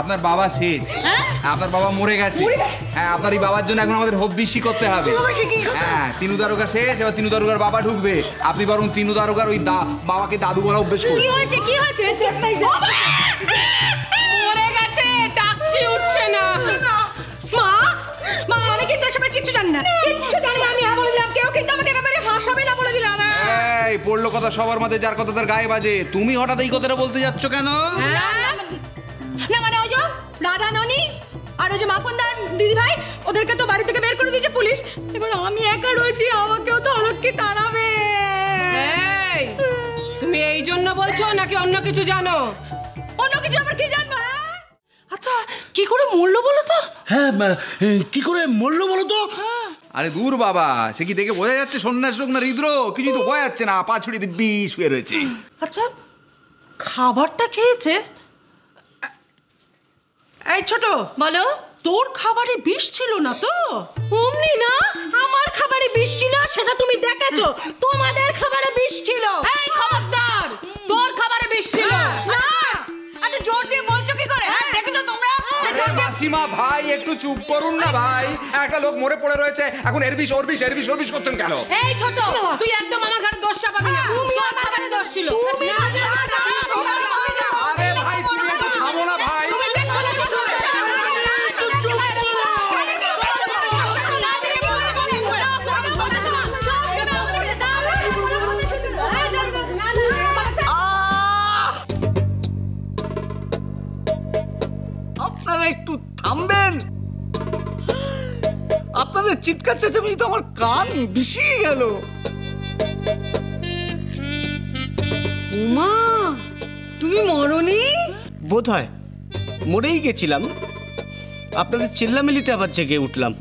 আপনার বাবা শেষ, আপনার বাবা মরে গেছে। হ্যাঁ, আপনার এই বাবার জন্য এখন আমাদের হব্বিষ্যি করতে হবে। হ্যাঁ, তিনু দারোগা শেষ, এবার তিনু দারোগার বাবা ঢুকবে। আপনি বরং তিনু দারোগার ওই বাবাকে দাদু বলা অভ্যেস করুন। কি হয়েছে কি হয়েছে? মরে গেছে, ডাকছি উঠছে না। মা মা আমি কিন্তু এসবের কিচ্ছু জানি না, কিচ্ছু জানি না। আমি বলে দিলাম, কেউ কিন্তু আমাকে একেবারে ভাষাবে না বলে দিলাম। এই পড়লো কথা সবার মাঝে, যার কথা তার গায়ে বাজে। তুমি হঠাৎ এই কথাটা বলতে যাচ্ছ কেন? না মানে ওই যে রাধা ননি আর ওই যে মাখনদার দিদি ভাই, ওদেরকে তো বাড়ি থেকে বের করে দিয়েছে পুলিশ। এবার আমি একা রয়েছি, আমাকেও তো অলক্ষী তাড়াবে। তুমি এই জন্য বলছো নাকি অন্য কিছু জানো? অন্য কিছু আবার কি জানবো? আচ্ছা কি করে মরলো বলো তো? হ্যাঁ, কি করে মরলো বলো তো? আরে দূর বাবা, সে কি দেখে বোঝা যাচ্ছে সন্ন্যাস রোগ না হৃদরোগ? কিছুই তো বোঝা যাচ্ছে না। পা ছুড়িয়ে দিব্যি শুয়ে রয়েছে। আচ্ছা খাবারটা খেয়েছে? এই ছোট, বলো। তোর খাবারে বিষ ছিল না তো? অমনি না, আমার খাবারে বিষ ছিল সেটা তুমি দেখেছো। তোমাদের খাবারে বিষ ছিল। এই খবরদার, তোর খাবারে বিষ ছিল না। আচ্ছা জোর দিয়ে বলছো কি করে? হ্যাঁ দেখেছো তোমরা? মাসিমা ভাই একটু চুপ করুন না ভাই। একটা লোক মরে পড়ে রয়েছে, এখন এর বিষ ওর বিষ এর বিষ ওর বিষ করছেন কেন? এই ছোট, তুই একদম আমার ঘরে দোষ চাপাবি না। তুমি আমার খাবারে দোষ ছিল। আরে ভাই তুমি একটু থামো না ভাই। আপনারা একটু থামবেন? আপনাদের চিৎকার চেঁচামেচি তো আমার কান বিষিয়ে গেল। উমা, তুমি মরনি? বোধ হয় মরেই গেছিলাম, আপনাদের চিল্লামিলিতে আবার জেগে উঠলাম।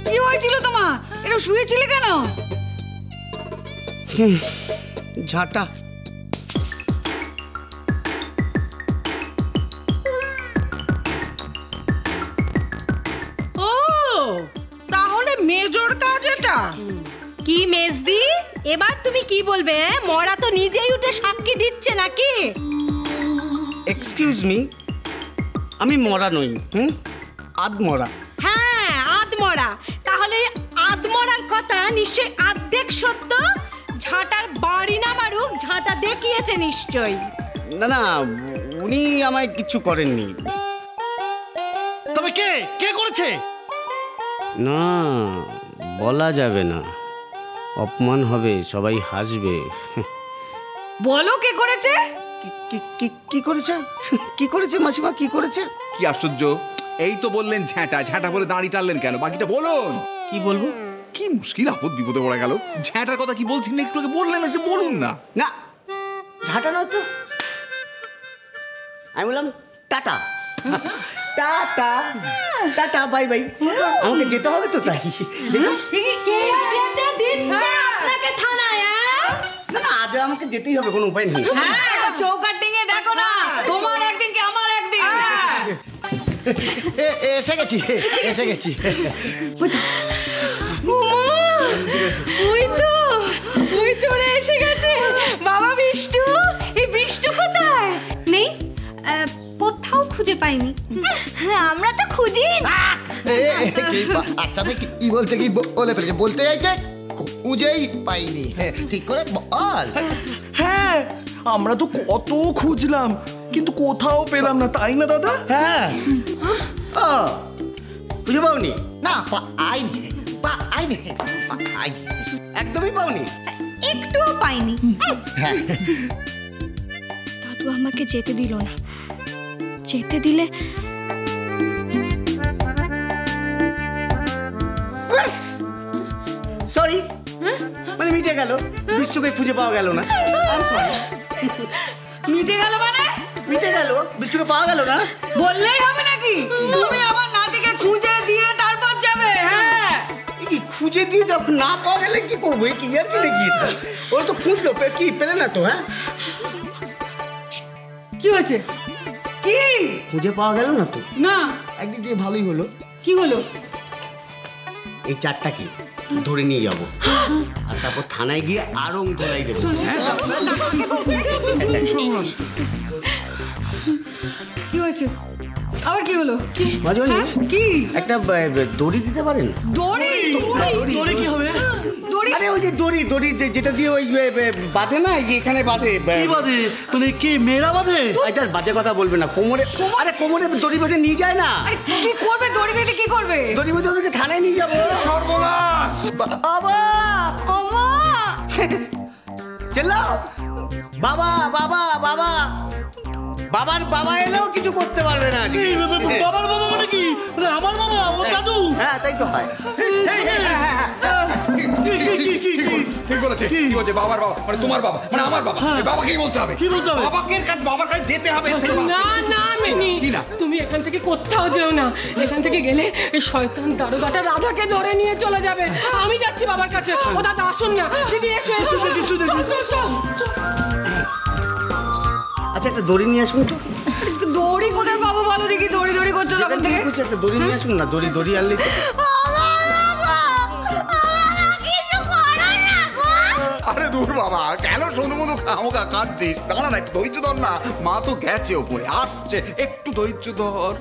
কি হয়েছিল তোমার? এটা শুয়েছিলে কেন? ঝাঁটা। ও তাহলে মেজর কাজ এটা। কি মেজদি, এবার তুমি কি বলবে? মরা তো নিজেই উঠে সাক্ষী দিচ্ছে নাকি? এক্সকিউজ মি, আমি মরা নই, আধমরা। হ্যাঁ আধমরা। তাহলে আধমরার কথা নিশ্চয়ই অর্ধেক সত্য। ঝাঁটার বাড়ি না মারুক, ঝাঁটা দেখিয়েছে নিশ্চয়ই। না না, উনি আমায় কিছু করেননি। তবে কে কে করেছে? না বলা যাবে না, অপমান হবে, সবাই হাসবে। বলো কে করেছে? কি করেছে? কি করেছে মাসিমা, কি করেছে? কি আশ্চর্য, এই তো বললেন ঝ্যাঁটা, ঝ্যাঁটা বলে দাঁড়ি টানলেন কেন? বাকিটা বলুন। কি বলবো? কি মুশকিল, আপদ বিপদে পড়ে গেল। ঝ্যাঁটার কথা কি বলছেন একটু আগে বললেন, একটু বলুন না। না ঝাঁটা নয় তো, আমি বললাম tata. Tata tata bye bye. আমাকে যেতে হবে তো, তাই। কে যেতে দিচ্ছে আপনাকে থানায়? না না, আজ আমাকে যেতেই হবে, কোনো উপায় নেই। হ্যাঁ চৌকাট ডিঙে দেখো না, তোমার একদিন কি আমার একদিন। এসে গেছি এসে গেছি। খুঁজেই আচ্ছা কি বলতে কি বলে ফেলেছে, বলতে চাইছে খুঁজেই পাইনি। ঠিক করে বল। হ্যাঁ, আমরা তো কত খুঁজলাম কিন্তু কোথাও পেলাম না, তাই না দাদা? হ্যাঁ, খুঁজে পাওনি? না পাইনি, পাইনি, পাইনি, একদমই পাওনি? একটুও পাইনি। হ্যাঁ, দাদু আমাকে যেতে দিল না, যেতে দিলে সরি, মানে মিটে গেল, বিশ্বকে খুঁজে পাওয়া গেল না। মিটে গেল মানে? মিটে গেল, বিশ্বকে পাওয়া গেল না। বললেই হবে নাকি? তুমি আমার নাতিকে খুঁজে দিয়ে তারপর যাবে। হ্যাঁ, কি খুঁজে দিয়ে যখন না পাওয়া গেলে কি করবো? কি আর কি নাকি, ওরা তো খুঁজলো, কি পেলে না তো? হ্যাঁ, কি হয়েছে? কি খুঁজে পাওয়া গেল না তো? না, একদিক দিয়ে ভালোই হলো। কি হলো? এই চারটাকে ধরে নিয়ে যাবো, আর তারপর থানায় গিয়ে আরং ধরাই দেবো। কি হয়েছে? আবার কি হলো? মাজনি, কি একটা দড়ি দিতে পারেন? দড়ি? দড়ি কি হবে? দড়ি? আরে ওই যে দড়ি যেটা দিয়ে ওই বাঁধে না, এই যে এখানে বাঁধে। কি বাঁধে? মানে কি মেয়েরা বাঁধে? আচ্ছা বাজে কথা বলবে না, কোমরে, আরে কোমরে দড়ি বেঁধে নিয়ে যায় না? আরে কি করবে? দড়ি বেঁধে কি করবে? দড়ি বেঁধে ওদেরকে থানায় নিয়ে যাবো। সর্বনাশ! বাবা, চেল্লাও, বাবা বাবা বাবা, বাবার বাবা এলেও কিছু করতে পারবে না। বাবার বাবা মানে কি? মানে আমার বাবা, ও দাদু? হ্যাঁ, তাই তো হয়। ঠিক বলেছে, কি বলছে? বাবার বাবা মানে তোমার বাবা মানে আমার বাবা, এই বাবাকেই বলতে হবে। কি বলতে হবে? বাবার কাছে যেতে হবে। না না মিনি, কি না? তুমি এখান থেকে কোথাও যেও না। এখান থেকে গেলে এই শয়তান দারোগাটা রাধাকে ধরে নিয়ে চলে যাবে। আমি যাচ্ছি বাবার কাছে। ও দাদা আসুন না, দিদি এসো এসো। চল, চল, চল, চল। আচ্ছা একটা দড়ি নিয়ে আসুন তো। দড়ি কোথায় পাবো বলো দেখি? দড়ি দড়ি করছো যখন থেকে। একটা দড়ি নিয়ে আসুন না, দড়ি আনলে। আরে দূর বাবা, কেন শুধু মধু খামোকা কাঁদছিস? দাঁড়া না, একটু ধৈর্য ধর না। মা তো গেছে ওপরে, আসছে, একটু ধৈর্য ধর।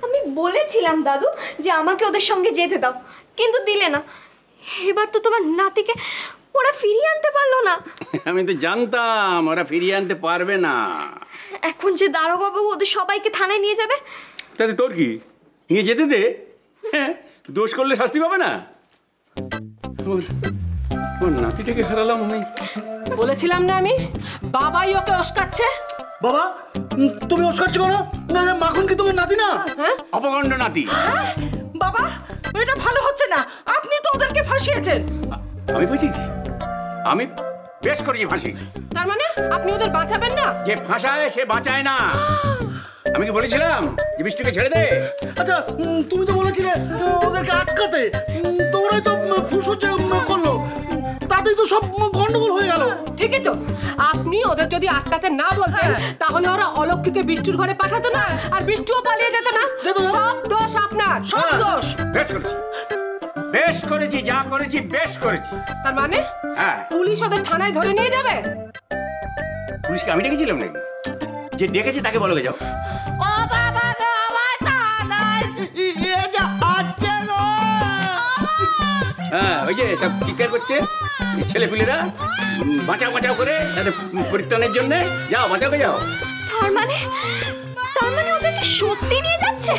আমি বলেছিলাম দাদু যে আমাকে ওদের সঙ্গে যেতে দাও, কিন্তু দিলে না। এবার তো তোমার নাতিকে ওরা ফিরিয়ে আনতে পারলো না। আমি তো জানতাম ওরা ফিরিয়ে আনতে পারবে না। এখন যে দারোগা বাবু ওদের সবাইকে থানায় নিয়ে যাবে। তাতে তোর কি? নিয়ে যেতে দে। হ্যাঁ, দোষ করলে শাস্তি পাবে না। ওর নাতিটাকে হারালাম আমি। বলেছিলাম না আমি, বাবাই ওকে উস্কাচ্ছে। বাবা, তুমি ওস্কাচ্ছ কেন? না, মাখন কি তোমার নাতি না? হ্যাঁ, অপগণ্ড নাতি। বাবা, এটা ভালো হচ্ছে না। আপনি তো ওদেরকে ফাঁসিয়েছেন। আমি ফাঁসিয়েছি? আমি বেশ করেছি ফাঁসিয়েছি। তার মানে আপনি ওদের বাঁচাবেন না? যে ফাঁসায় সে বাঁচায় না। আমি কি বলেছিলাম যে বৃষ্টিকে ছেড়ে দে? আচ্ছা, তুমি তো বলেছিলে ওদেরকে আটকাতে, তো ওরাই তো ফুসুচে করলো, তাতেই তো সব গন্ডগোল হয়ে গেল। ঠিকই তো, আপনি ওদের যদি আটকাতে না বলতেন তাহলে ওরা অলক্ষীকে বৃষ্টির ঘরে পাঠাতো না, আর বৃষ্টিও পালিয়ে যেত না। সব দোষ আপনার, সব দোষ। বেশ করেছি, বেশ করেছি, যা করেছি বেশ করেছি। তার মানে হ্যাঁ, পুলিশ ওদের থানায় ধরে নিয়ে যাবে? পুলিশকে আমি ডেকেছিলাম নাকি? যে ডেকেছে তাকে বলো যাও। ও বাবা গো, আমার থানায় নিয়ে যাচ্ছে গো। হ্যাঁ, ওই যে সব চিৎকার করছে ছেলে পিলেরা, বাঁচাও বাঁচাও করে তাদের পরিত্রাণের জন্য। যাও, বাঁচাও যাও। তার মানে ওদেরকে সত্যি নিয়ে যাচ্ছে?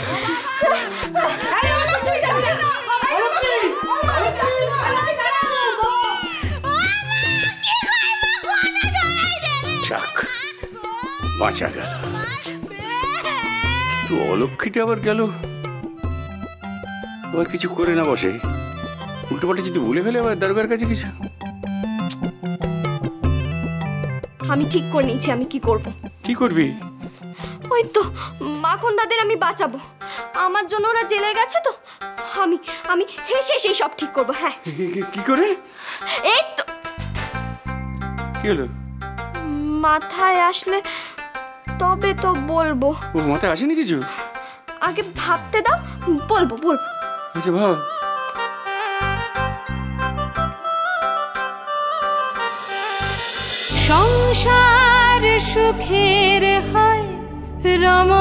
যাক, বাঁচা গেল। তো অলক্ষীটা আবার গেল, আবার কিছু করে না বসে উল্টো পাল্টা যদি ভুলে ফেলে আবার দারোগার কাছে কিছু। আমি ঠিক করে নিয়েছি আমি কি করব। কি করবি? ওই তো মাখন দাদের আমি বাঁচাবো। আমার জন্য ওরা জেলে গেছে তো, আমি হেসে সেই সব ঠিক করবো। হ্যাঁ, কি করে? এই তো কি হলো? মাথায় আসলে তবে তো বলবো। ওর মাথায় আসেনি কিছু? আগে ভাবতে দাও, বলবো। আচ্ছা ভাব। সংসার সুখের হয় রমা।